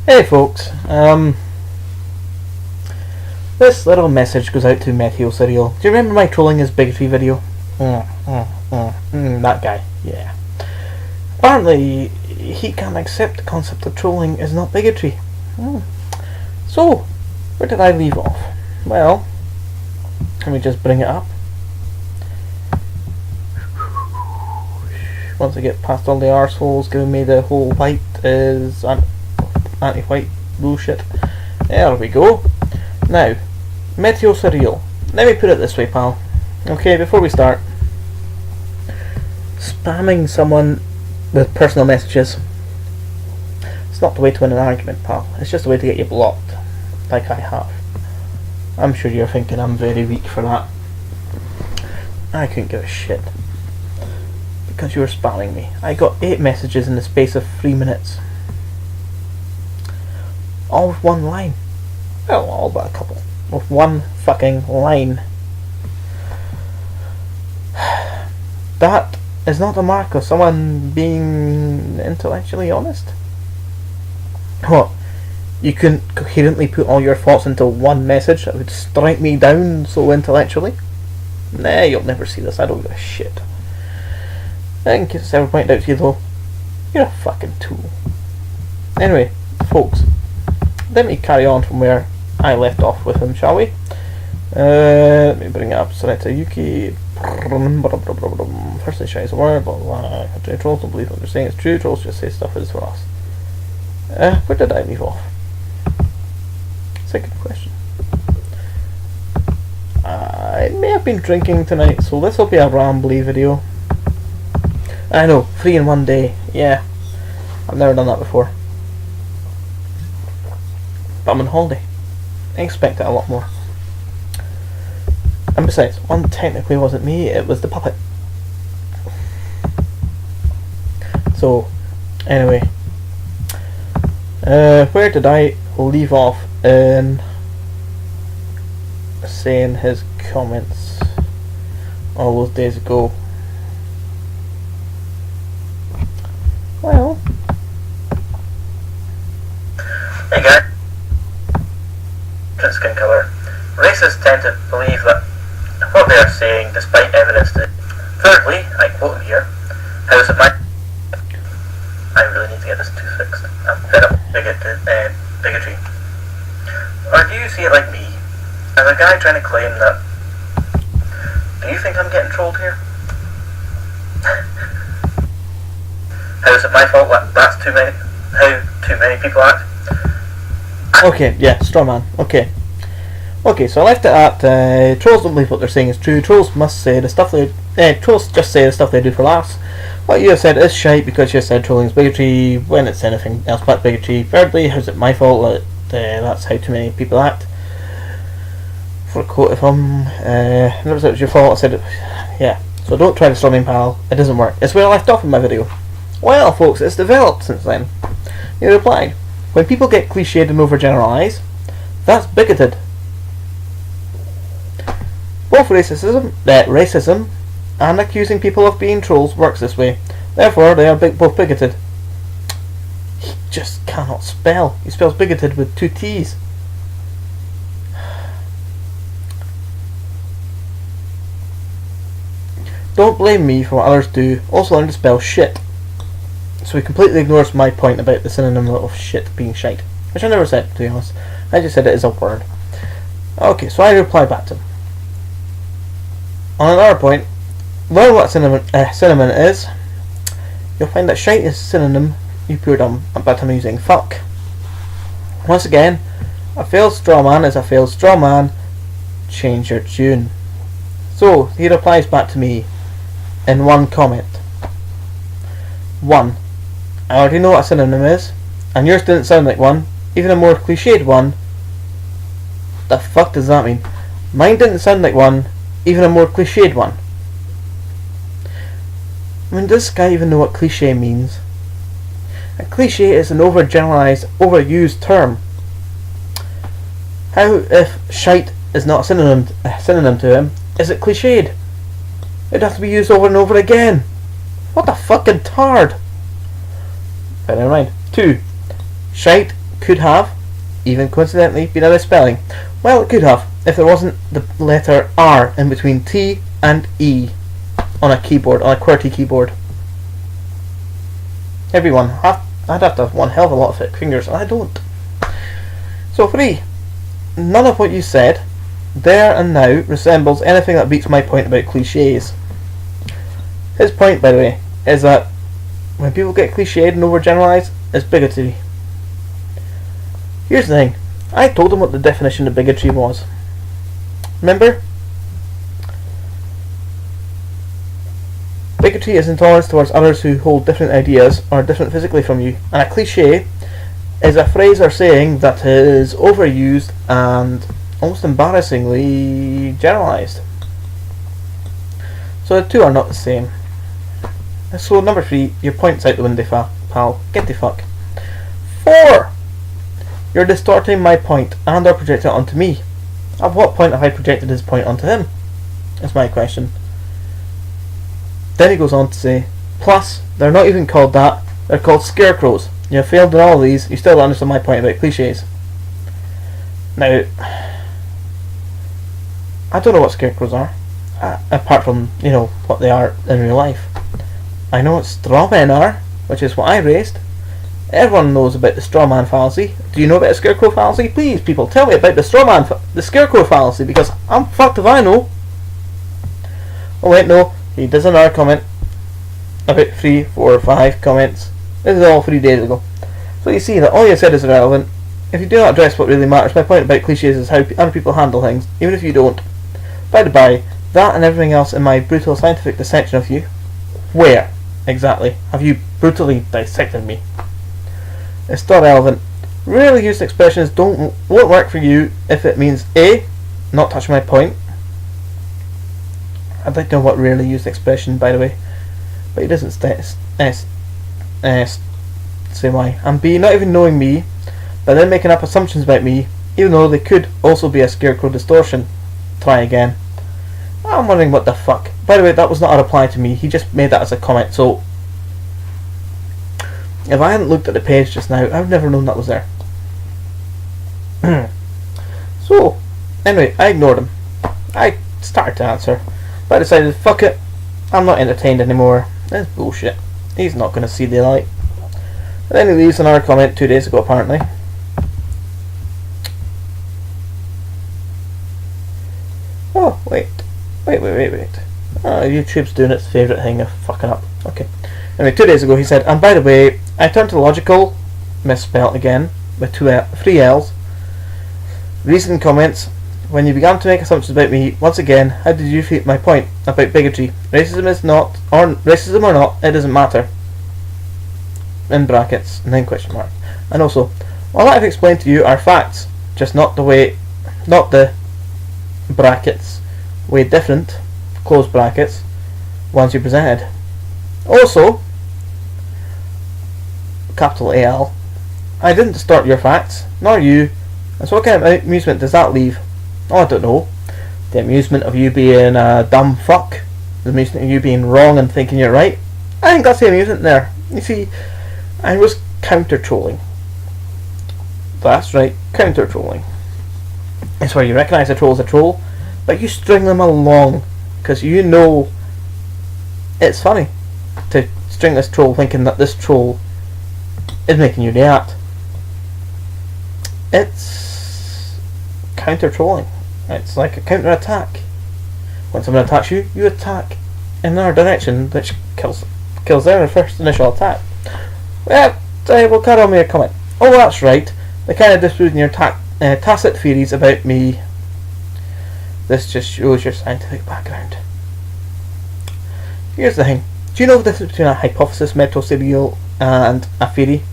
Hey folks, this little message goes out to meteosurreal. Do you remember my trolling his bigotry video? That guy, yeah. Apparently, he can't accept the concept that trolling is not bigotry. So, where did I leave off? Well, let me just bring it up. Once I get past all the arseholes giving me the whole white is anti-white bullshit. There we go. Now, meteosurreal. Let me put it this way, pal. Okay, before we start, spamming someone with personal messages, it's not the way to win an argument, pal. It's just a way to get you blocked, like I have. I'm sure you're thinking I'm very weak for that. I couldn't give a shit because you were spamming me. I got 8 messages in the space of 3 minutes. All with one line. Well, all but a couple. With one fucking line. That is not a mark of someone being intellectually honest. What? You couldn't coherently put all your thoughts into one message that would strike me down so intellectually? Nah, you'll never see this. I don't give a shit. In case it's ever pointed out to you though, you're a fucking tool. Anyway, folks, let me carry on from where I left off with him, shall we? Let me bring it up. Select a Yuki. First they shines a word, blah blah blah. Trolls don't believe what they're saying is true. Trolls just say stuff is for us. Where did I leave off? Second question. I may have been drinking tonight, so this will be a rambly video. I know, 3 in one day. Yeah, I've never done that before. But I'm on holiday. I expect it a lot more. And besides, one technically wasn't me, it was the puppet. So, anyway. Where did I leave off in saying his comments all those days ago? Well, hey guys, skin color. Racists tend to believe that what they are saying despite evidence to. Thirdly, I quote him here, how is it my... I really need to get this tooth fixed. I'm fed up with bigotry. Or do you see it like me, as a guy trying to claim that... Do you think I'm getting trolled here? How is it my fault that that's too many? How too many people act? okay, yeah, straw man. Okay, so I left it at trolls don't believe what they're saying is true. Trolls must say the stuff they trolls just say the stuff they do for laughs. What you have said is shite because you said trolling is bigotry when it's anything else but bigotry. Thirdly, how's it my fault that that's how too many people act? For a quote of him, never said it was your fault. I said it. Yeah. So don't try to straw me, pal. It doesn't work. It's where I left off in my video. Well, folks, it's developed since then. He replied, when people get cliched and overgeneralise, that's bigoted. Both racism and accusing people of being trolls works this way. Therefore, they are both bigoted. He just cannot spell. He spells bigoted with 2 T's. Don't blame me for what others do. Also learn to spell shit. So he completely ignores my point about the synonym of shit being shite, which I never said, to be honest. I just said it is a word. Okay, so I reply back to him. On another point, learn what synonym is. You'll find that shite is synonym, you pure dumb, but I'm using fuck. Once again, a failed straw man is a failed straw man. Change your tune. So he replies back to me in one comment. 1. I already know what a synonym is, and yours didn't sound like one, even a more cliched one. The fuck does that mean? Mine didn't sound like one, even a more cliched one. I mean, does this guy even know what cliche means? A cliche is an overgeneralized, overused term. How if shite is not a synonym to him, is it cliched? It'd have to be used over and over again. What a fucking tard. But never mind. 2. Shite could have, even coincidentally, been a misspelling. Well, it could have, if there wasn't the letter R in between T and E on a keyboard, on a QWERTY keyboard. Everyone, I'd have to have one hell of a lot of thick fingers, and I don't. So 3. None of what you said, there and now, resembles anything that beats my point about cliches. His point, by the way, is that when people get cliched and overgeneralise, it's bigotry. Here's the thing. I told him what the definition of bigotry was. Remember? Bigotry is intolerance towards others who hold different ideas or are different physically from you. And a cliche is a phrase or saying that is overused and almost embarrassingly generalised. So the two are not the same. So number 3, your point's out the window, pal. Get the fuck. 4. You're distorting my point and or projecting it onto me. At what point have I projected his point onto him? That's my question. Then he goes on to say, plus, they're not even called that, they're called scarecrows. You have failed in all of these, you still don't understand my point about cliches. Now, I don't know what scarecrows are, apart from, what they are in real life. I know what straw men are, which is what I raised. Everyone knows about the straw man fallacy. Do you know about the scarecrow fallacy? Please, people, tell me about the scarecrow fallacy, because I'm fucked if I know. Oh wait, no, he does another comment. About 3, 4, 5 comments. This is all 3 days ago. So you see that all you said is irrelevant. If you do not address what really matters, my point about cliches is how other people handle things, even if you don't. By the by, that and everything else in my brutal scientific dissection of you, where exactly have you brutally dissected me? It's still relevant. Rarely used expressions won't work for you if it means A, not touching my point. I'd like to know what rarely used expression, by the way, but he doesn't say why. And B, not even knowing me, but then making up assumptions about me, even though they could also be a scarecrow distortion. Try again. I'm wondering what the fuck. By the way, that was not a reply to me. He just made that as a comment, so if I hadn't looked at the page just now, I would never known that was there. So, anyway, I ignored him. I started to answer, but I decided, fuck it, I'm not entertained anymore. That's bullshit. He's not going to see the light. And then he leaves another comment 2 days ago, apparently. Oh, wait. YouTube's doing its favourite thing of fucking up. Okay. Anyway, 2 days ago he said, and by the way, I turned to logical, misspelt again, with 3 L's. Recent comments, when you began to make assumptions about me, once again, how did you feel my point about bigotry? Racism or not, it doesn't matter. In brackets, and then question mark. And also, all I've explained to you are facts, just not the brackets, way different, close brackets, ones you presented. Also, capital AL, I didn't distort your facts, nor you, and so what kind of amusement does that leave? Oh, I don't know. The amusement of you being a dumb fuck, the amusement of you being wrong and thinking you're right. I think that's the amusement there. You see, I was counter-trolling. That's right, counter-trolling. It's where you recognise a troll as a troll, but you string them along, because you know it's funny to string this troll thinking that this troll is making you react. It's counter-trolling. It's like a counter-attack. When someone attacks you, you attack in another direction, which kills their first initial attack. Well, we'll carry on with your comment. Oh, that's right. They kind of disproving your tacit theories about me. This just shows your scientific background. Here's the thing. Do you know the difference between a hypothesis, meteosurreal, and a theory?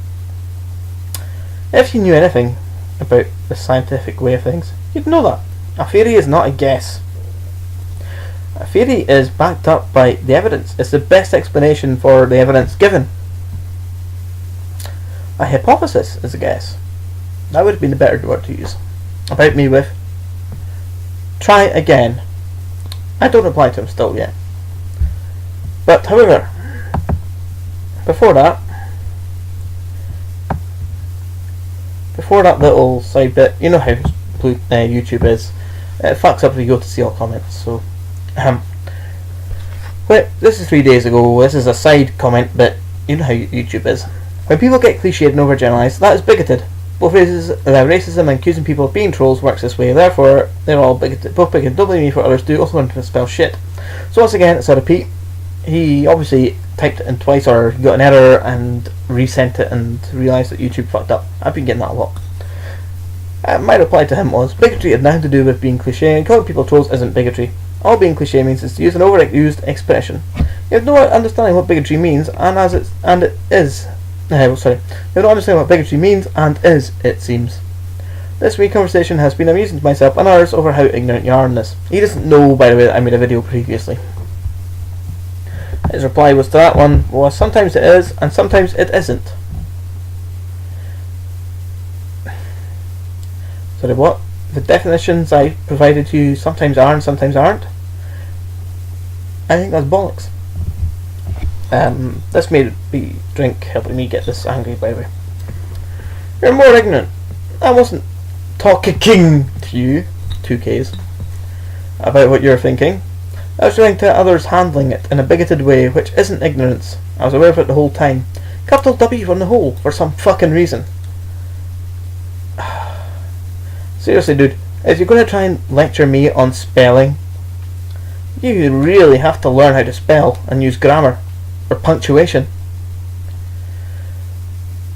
If you knew anything about the scientific way of things, you'd know that. A theory is not a guess. A theory is backed up by the evidence. It's the best explanation for the evidence given. A hypothesis is a guess. That would have been the better word to use. About me with try again. I don't reply to him still yet. But however, before that, before that little side bit, you know how YouTube is. It fucks up if you go to see all comments. So, but this is 3 days ago. This is a side comment, but you know how YouTube is. When people get cliched and overgeneralized, that is bigoted. Both racism and accusing people of being trolls works this way. Therefore, they're all bigoted. Both bigoted. Don't blame me for others do. Also learn to spell shit. So once again, it's a repeat. He obviously typed it in twice, or got an error and resent it and realised that YouTube fucked up. I've been getting that a lot. My reply to him was, bigotry had nothing to do with being cliche, and calling people trolls isn't bigotry. All being cliche means is to use an overused expression. You have no understanding what bigotry means, and it is. You have no understanding what bigotry means, and is, it seems. This wee conversation has been amusing to myself and others over how ignorant you are in this. He doesn't know, by the way, that I made a video previously. His reply was to that one was, sometimes it is, and sometimes it isn't. Sorry, what? The definitions I provided to you sometimes are and sometimes aren't? I think that's bollocks. This may be drink helping me get this angry, by the way. You're more ignorant. I wasn't talking to you, 2Ks, about what you're thinking. I was trying to others handling it in a bigoted way, which isn't ignorance. I was aware of it the whole time. Capital W on the whole, for some fucking reason. Seriously, dude, if you're going to try and lecture me on spelling, you really have to learn how to spell and use grammar or punctuation.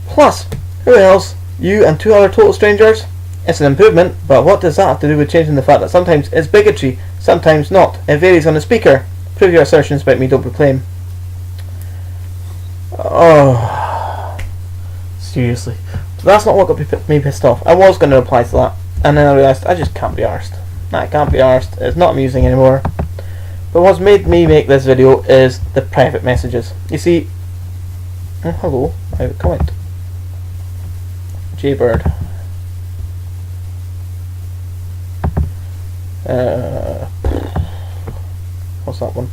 Plus, who else? You and 2 other total strangers? It's an improvement, but what does that have to do with changing the fact that sometimes it's bigotry, sometimes not? It varies on the speaker. Prove your assertions about me, don't proclaim. Oh, seriously. So that's not what got me pissed off. I was going to reply to that, and then I realised I just can't be arsed. I can't be arsed. It's not amusing anymore. But what's made me make this video is the private messages. You see... Oh, hello. I have a comment. Jaybird. What's that one?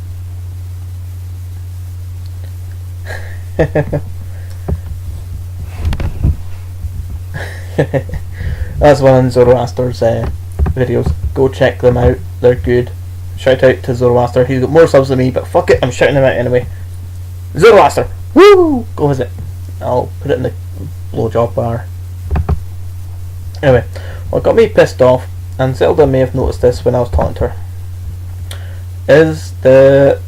That's one of Zoroaster's videos. Go check them out. They're good. Shout out to Zoroaster. He's got more subs than me, but fuck it, I'm shouting him out anyway. Zoroaster! Woo! Go visit. I'll put it in the blowjob bar. Anyway, what got me pissed off, and Zelda may have noticed this when I was talking to her, is the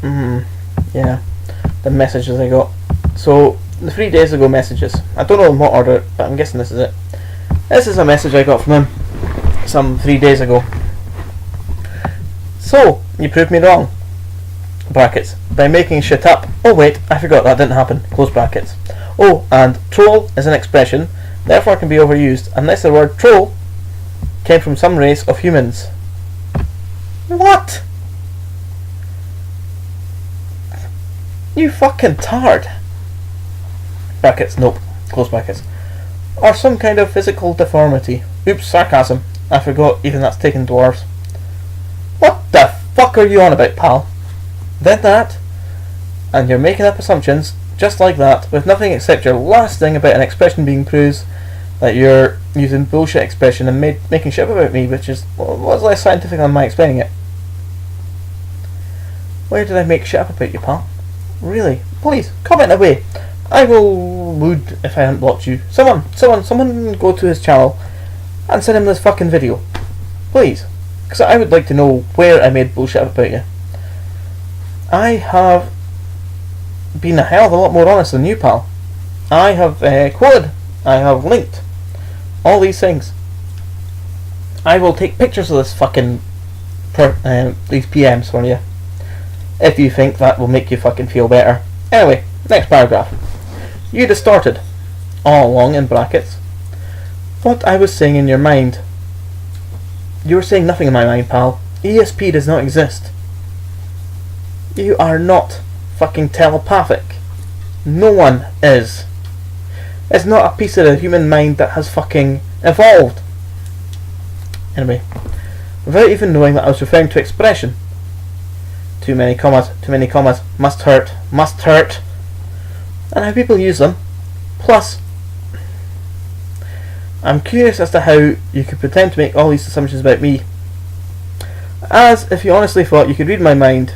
messages I got. So, the 3 days ago messages. I don't know in what order, but I'm guessing this is it. This is a message I got from him some 3 days ago. So, you proved me wrong. Brackets. By making shit up. Oh wait, I forgot that didn't happen. Close brackets. Oh, and troll is an expression, therefore can be overused, unless the word troll came from some race of humans. What? You fucking tard. Brackets, nope. Close brackets. Or some kind of physical deformity. Oops, sarcasm. I forgot even that's taken dwarves. What the fuck are you on about, pal? Then that, and you're making up assumptions just like that, with nothing except your last thing about an expression being proves that you're using bullshit expression and making shit up about me, which is was less scientific than my explaining it. Where did I make shit up about you, pal? Really? Please, comment away. I will would if I hadn't blocked you. Someone go to his channel and send him this fucking video. Please. Because I would like to know where I made bullshit up about you. I have been a hell of a lot more honest than you, pal. I have quoted. I have linked. All these things. I will take pictures of this fucking these PMs for you, if you think that will make you fucking feel better. Anyway, next paragraph. You distorted, all along in brackets, what I was saying in your mind. You were saying nothing in my mind, pal. ESP does not exist. You are not fucking telepathic. No one is. It's not a piece of the human mind that has fucking evolved. Anyway, without even knowing that I was referring to expression. Too many commas, must hurt, and how people use them. Plus, I'm curious as to how you could pretend to make all these assumptions about me, as if you honestly thought you could read my mind.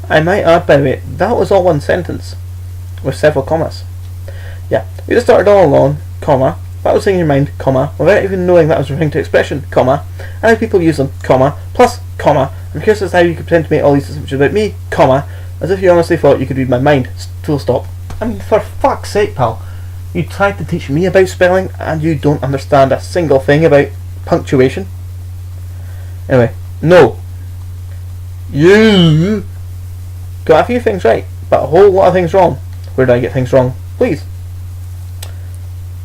I might add, by the way, that was all one sentence, with several commas. Yeah, you just started all along, comma, that was in your mind, comma, without even knowing that was referring to expression, comma, and how people use them, comma, plus, comma. I'm curious as to how you could pretend to make all these assumptions about me, comma, as if you honestly thought you could read my mind, full stop. I mean, for fuck's sake, pal. You tried to teach me about spelling, and you don't understand a single thing about punctuation. Anyway, no. You got a few things right, but a whole lot of things wrong. Where did I get things wrong? Please.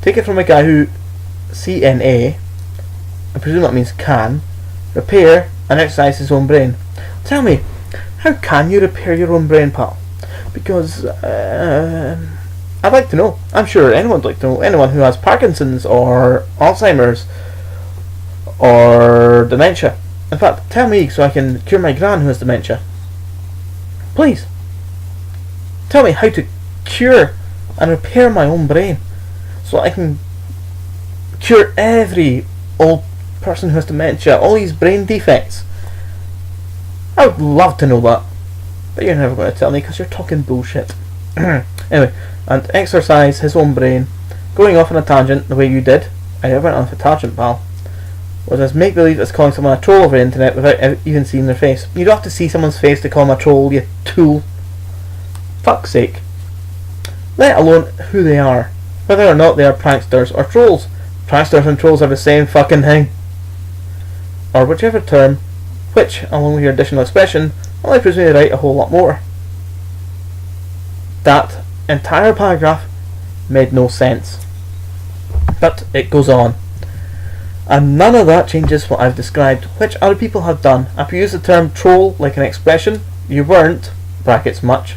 Take it from a guy who, CNA, I presume that means can, repair and exercise his own brain. Tell me, how can you repair your own brain, pal? Because, I'd like to know. I'm sure anyone would like to know. Anyone who has Parkinson's or Alzheimer's or dementia. In fact, tell me so I can cure my gran who has dementia. Please. Tell me how to cure and repair my own brain so I can cure every old person who has dementia, all these brain defects. I would love to know that. But you're never going to tell me because you're talking bullshit. Anyway, and exercise his own brain, going off on a tangent the way you did. I never went off a tangent, pal. Was as make believe it's calling someone a troll over the internet without even seeing their face. You don't have to see someone's face to call them a troll, you tool. Fuck's sake. Let alone who they are, whether or not they are pranksters or trolls. Pranksters and trolls are the same fucking thing. Or whichever term, which, along with your additional expression, only proves me to write a whole lot more. That entire paragraph made no sense. But it goes on. And none of that changes what I've described, which other people have done. If you use the term troll like an expression, you weren't, brackets much,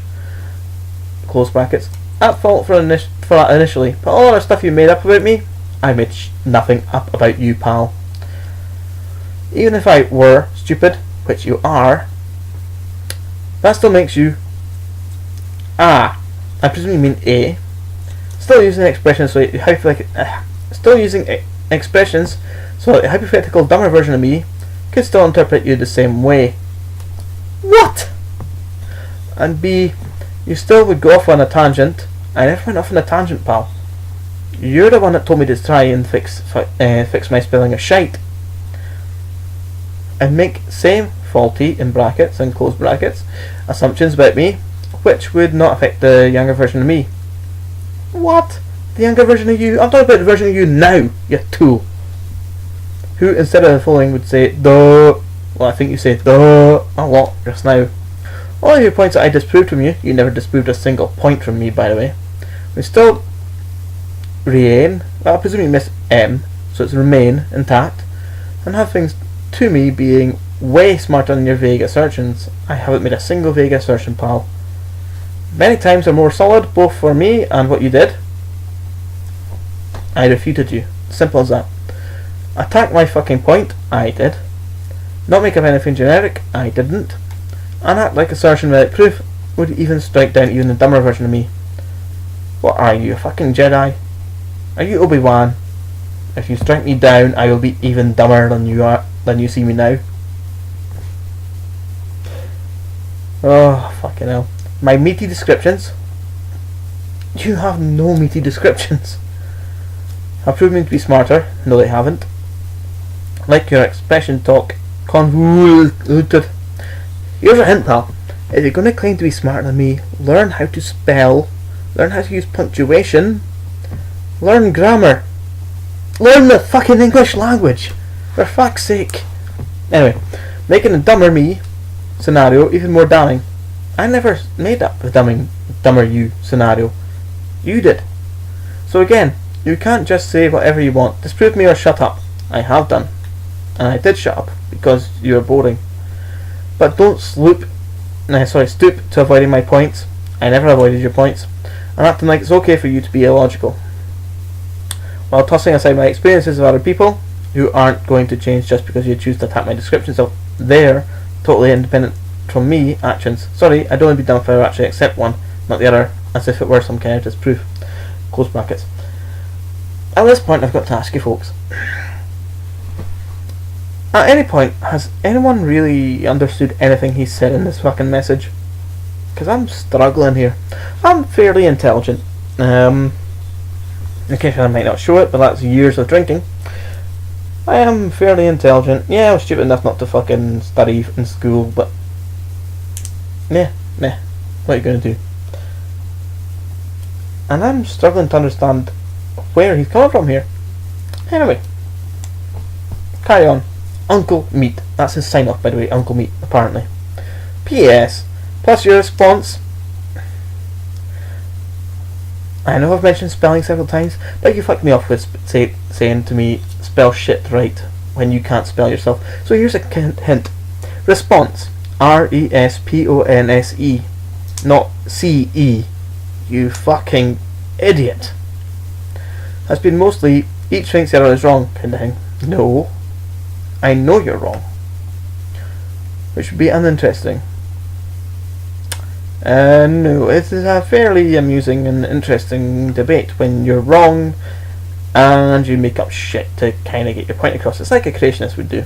close brackets, at fault for that initially. But all the stuff you made up about me, I made nothing up about you, pal. Even if I were stupid, which you are, that still makes you I presume you mean A. Still using expressions so expressions so a hypothetical dumber version of me could still interpret you the same way. What? And B, you still would go off on a tangent. I never went off on a tangent, pal. You're the one that told me to try and fix my spelling of shite. And make same faulty, in brackets and close brackets, assumptions about me, which would not affect the younger version of me. What? The younger version of you? I'm talking about the version of you now, you tool. Who, instead of the following, would say, duh. Well, I think you say, duh, a lot just now. All of your points that I disproved from you, you never disproved a single point from me, by the way. We still remain, well, I presume you miss M, so it's remain intact, and have things to me being way smarter than your vague assertions. I haven't made a single vague assertion, pal. Many times are more solid, both for me and what you did. I refuted you. Simple as that. Attack my fucking point, I did. Not make up anything generic, I didn't. And act like assertion without proof would even strike down even the dumber version of me. What are you, a fucking Jedi? Are you Obi-Wan? If you strike me down, I will be even dumber than you see me now. Oh, fucking hell. My meaty descriptions? You have no meaty descriptions. Have proven me to be smarter. No, they haven't. Like your expression talk, convoluted. Here's a hint, pal. If you're going to claim to be smarter than me, learn how to spell, learn how to use punctuation, learn grammar, learn the fucking English language, for fuck's sake. Anyway, making a dumber me scenario even more damning. I never made up the dumber you scenario. You did. So again, you can't just say whatever you want. Disprove me or shut up. I have done. And I did shut up because you are boring. But don't stoop to avoiding my points. I never avoided your points. And acting like it's okay for you to be illogical. While tossing aside my experiences of other people who aren't going to change just because you choose to attack my descriptions of their totally independent from me actions. Sorry, I don't want to be done if I actually accept one, not the other, as if it were some kind of disproof. Close brackets. at this point I've got to ask you folks, at any point, has anyone really understood anything he said in this fucking message? Because I'm struggling here. I'm fairly intelligent. Occasionally I might not show it, but that's years of drinking. I am fairly intelligent. Yeah, I was stupid enough not to fucking study in school, but meh, what are you going to do? And I'm struggling to understand where he's coming from here. Anyway, carry on. Uncle Meat. That's his sign off, by the way, Uncle Meat, apparently. P.S. Plus your response. I know I've mentioned spelling several times, but you fucked me off with saying to me, spell shit right, when you can't spell yourself. So here's a hint. Response. R-E-S-P-O-N-S-E. Not C-E. You fucking idiot. Has been mostly, each thinks the other is wrong, kind of thing. No. I know you're wrong. Which would be uninteresting. No, it is a fairly amusing and interesting debate when you're wrong and you make up shit to kind of get your point across. It's like a creationist would do.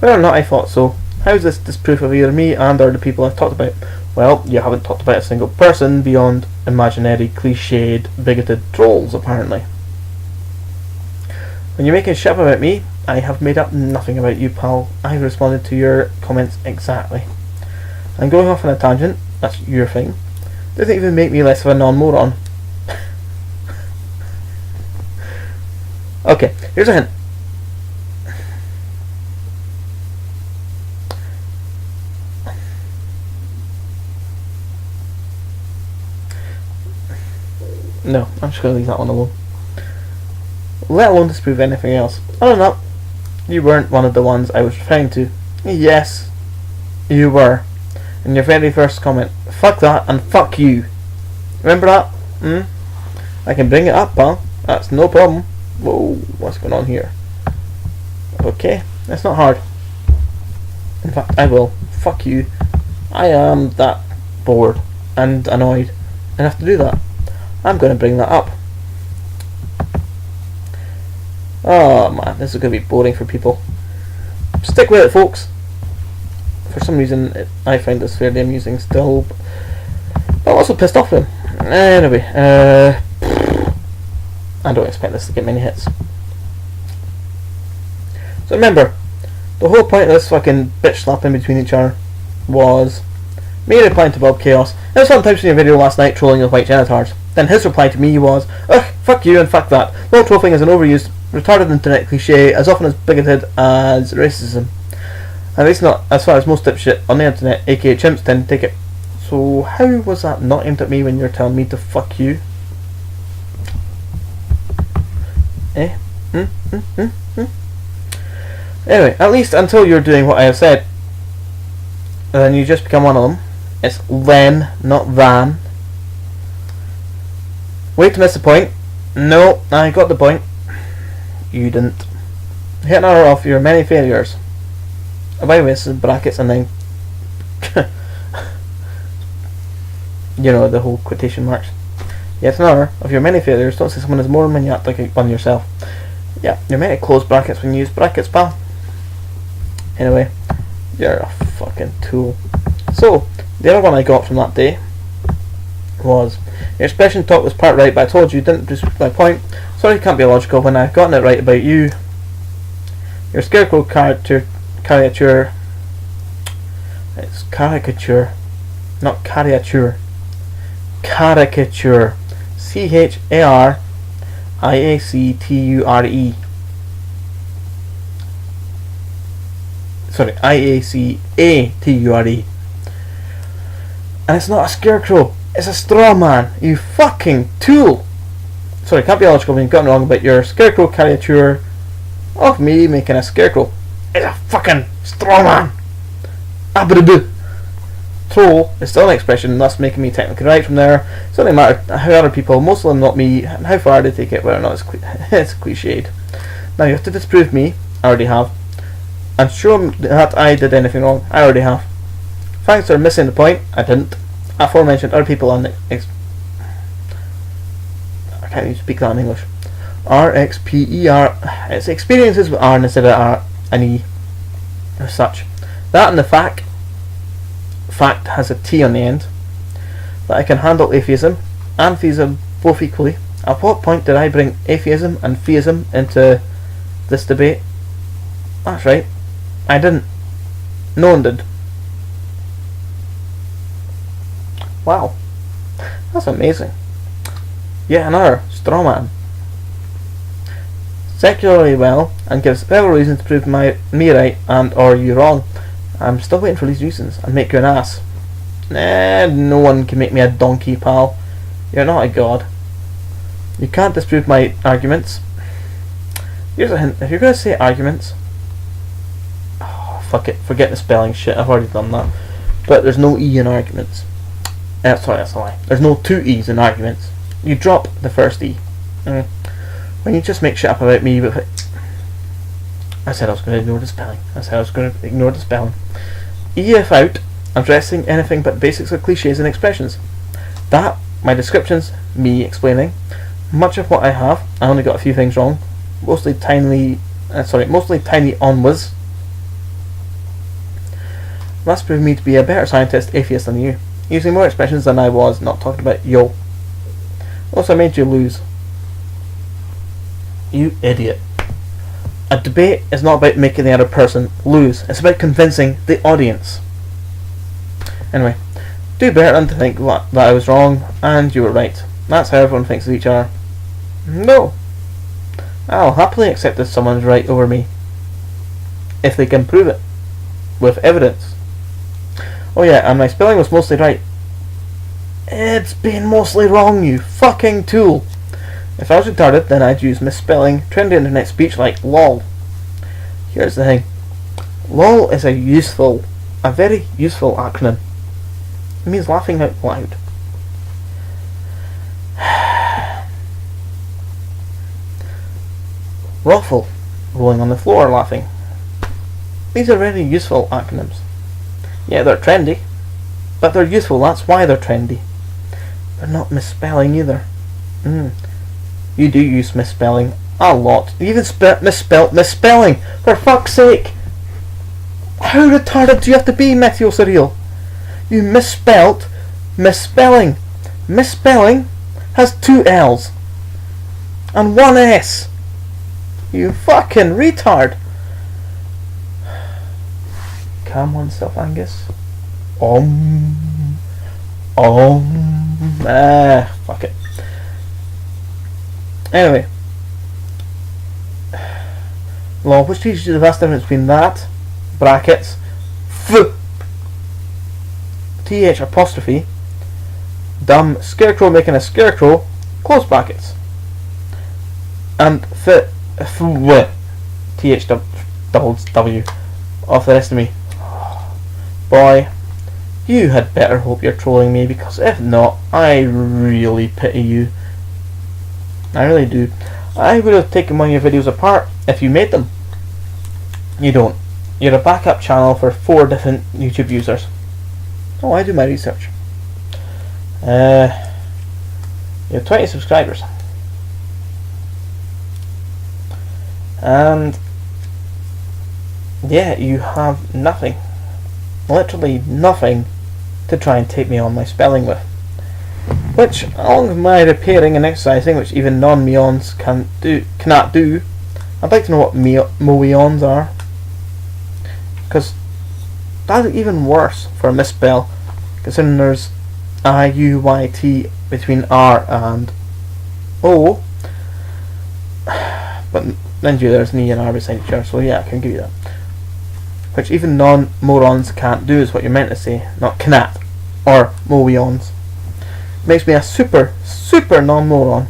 Whether or not I thought so, how's this disproof of either me and or the people I've talked about? Well, you haven't talked about a single person beyond imaginary, cliched, bigoted trolls, apparently. When you're making shit about me, I have made up nothing about you, pal. I've responded to your comments exactly. I'm going off on a tangent. That's your thing. Doesn't even make me less of a non-moron. Okay, here's a hint. No, I'm just going to leave that one alone. Let alone disprove anything else. Oh no, you weren't one of the ones I was referring to. Yes, you were. In your very first comment. Fuck that and fuck you. Remember that? I can bring it up, pal. That's no problem. Whoa, what's going on here? Okay, that's not hard. In fact, I will. Fuck you. I am that bored and annoyed enough to do that. I'm going to bring that up. Oh man, this is going to be boring for people. Stick with it, folks. For some reason, I find this fairly amusing still. But I'm also pissed off with him. Anyway, I don't expect this to get many hits. So remember, the whole point of this fucking bitch slapping between each other was me replying to Bob Chaos. There was sometimes in your video last night trolling the white genitars. Then his reply to me was, ugh, fuck you and fuck that. Low trolling is an overused, retarded internet cliche, as often as bigoted as racism. At least not as far as most dipshit on the internet, aka chimps, tend to take it. So how was that not aimed at me when you're telling me to fuck you? Anyway, at least until you're doing what I have said, then you just become one of them. It's then, not than. Wait to miss the point. No, I got the point. You didn't. Hit another off your many failures. Oh, by the way, this is brackets and then you know, the whole quotation marks. Yet another of your many failures. Don't say someone is more maniac on yourself. Yeah, you're meant to close brackets when you use brackets, pal. Anyway, you're a fucking tool. So, the other one I got from that day was, your expression talk was part right, but I told you didn't dispute my point. Sorry, you can't be logical when I've gotten it right about you. Your scarecrow caricature. It's caricature, not caricature. Caricature. C-H-A-R-I-A-C-T-U-R-E. Sorry, I-A-C-A-T-U-R-E. And it's not a scarecrow, it's a straw man, you fucking tool. Sorry, can't be logical when you've gotten wrong about your scarecrow caricature of me making a scarecrow. It's a fucking straw man. Abadaboo. Troll is still an expression, thus making me technically right from there. It doesn't matter how other people, most of them not me, and how far they take it, whether or not it's cliched. Now you have to disprove me, I already have, and show them that I did anything wrong, I already have. Thanks for missing the point, I didn't. Aforementioned other people on I can't even speak that in English. RXPER. It's experiences with R instead of R and E as such. That and the fact has a T on the end. That I can handle atheism and theism both equally. At what point did I bring atheism and theism into this debate? That's right, I didn't. No one did. Wow, that's amazing. Yet another straw man. Secularly well, and gives several reasons to prove me right and or you wrong. I'm still waiting for these reasons and make you an ass. No one can make me a donkey, pal. You're not a god. You can't disprove my arguments. Here's a hint. If you're going to say arguments... Oh, fuck it. Forget the spelling shit. I've already done that. But there's no E in arguments. Sorry, that's a lie. There's no two E's in arguments. You drop the first E. When you just make shit up about me... I said I was going to ignore the spelling. E if out, addressing anything but basics of cliches and expressions. That, my descriptions, me explaining. Much of what I have, I only got a few things wrong. Mostly tiny on was. That's proved me to be a better scientist, atheist than you. Using more expressions than I was, not talking about yo. Also made you lose. You idiot. A debate is not about making the other person lose. It's about convincing the audience. Anyway, do better than to think that I was wrong and you were right. That's how everyone thinks of each other. No. I'll happily accept that someone's right over me. If they can prove it. With evidence. Oh yeah, and my spelling was mostly right. It's been mostly wrong, you fucking tool. If I was retarded, then I'd use misspelling, trendy internet speech like LOL. Here's the thing. LOL is a very useful acronym. It means laughing out loud. Ruffle, rolling on the floor laughing. These are very useful acronyms. Yeah, they're trendy, but they're useful, that's why they're trendy. They're not misspelling either. You do use misspelling a lot. You even misspelt misspelling, for fuck's sake! How retarded do you have to be, meteosurreal? You misspelt misspelling. Misspelling has 2 L's and 1 S. You fucking retard. Calm oneself, Angus. Fuck it. Anyway. Law, which teaches you the vast difference between that, brackets, TH apostrophe, dumb scarecrow making a scarecrow, close brackets, and TH double W off the rest of me. Boy, you had better hope you're trolling me, because if not, I really pity you. I really do. I would have taken one of your videos apart if you made them. You don't. You're a backup channel for 4 different YouTube users. Oh, I do my research. You have 20 subscribers. And yeah, you have nothing. Literally nothing to try and take me on my spelling with. Which, along with my repairing and exercising, which even non-meons cannot do, I'd like to know what moeons are. Because that's even worse for a misspell, considering there's I-U-Y-T between R and O. But then there's an E and R beside each other, so yeah, I can give you that. Which even non-morons can't do is what you're meant to say, not cannot, or moeons. Makes me a super non-moron.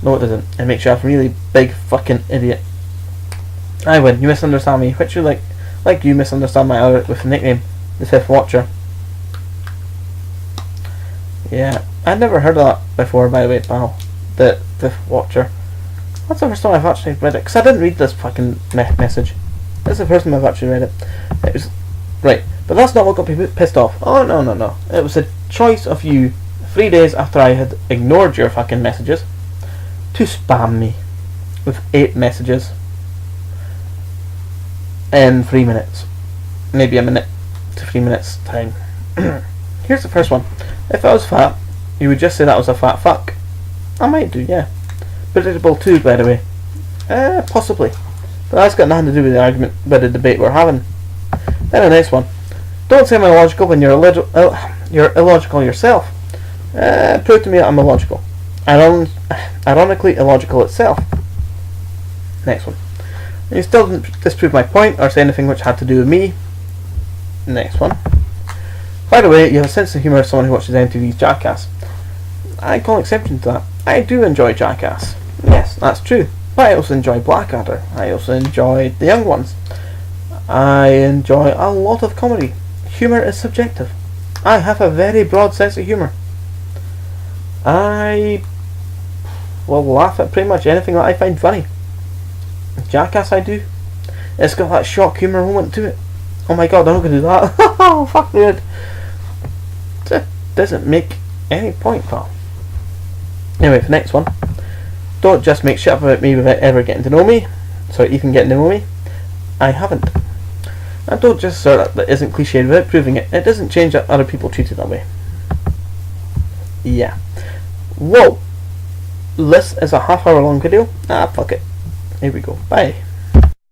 No, it doesn't. It makes you a really big fucking idiot. I win. You misunderstand me. Which you like you misunderstand my other with the nickname, the Fifth Watcher. Yeah, I'd never heard of that before, by the way, pal. The Fifth Watcher. That's the first time I've actually read it, because I didn't read this fucking message. That's the first time I've actually read it. It was right, but that's not what got me pissed off. Oh no. It was a choice of you 3 days after I had ignored your fucking messages to spam me. with 8 messages in 3 minutes. Maybe a minute to 3 minutes time. Here's the first one. If I was fat, you would just say that was a fat fuck. I might do, yeah. Predictable too, by the way. Possibly. But that's got nothing to do with the argument, with the debate we're having. Then the next one. Don't say I'm illogical when you're illogical yourself. Prove to me that I'm illogical. Ironically illogical itself. Next one. You still didn't disprove my point or say anything which had to do with me. Next one. By the way, you have a sense of humour as someone who watches MTV's Jackass. I call exception to that. I do enjoy Jackass. Yes, that's true. But I also enjoy Blackadder. I also enjoy The Young Ones. I enjoy a lot of comedy. Humour is subjective. I have a very broad sense of humour. I will laugh at pretty much anything that I find funny. Jackass I do. It's got that shock humour moment to it. Oh my god, I'm not going to do that. Oh, fuck me. That doesn't make any point, pal. Anyway, for the next one. Don't just make shit up about me without ever getting to know me. Sorry, even getting to know me. I haven't. And don't just assert that isn't cliched without proving it. It doesn't change that other people treat it that way. Yeah. Whoa. This is a half-hour long video. Ah, fuck it. Here we go. Bye.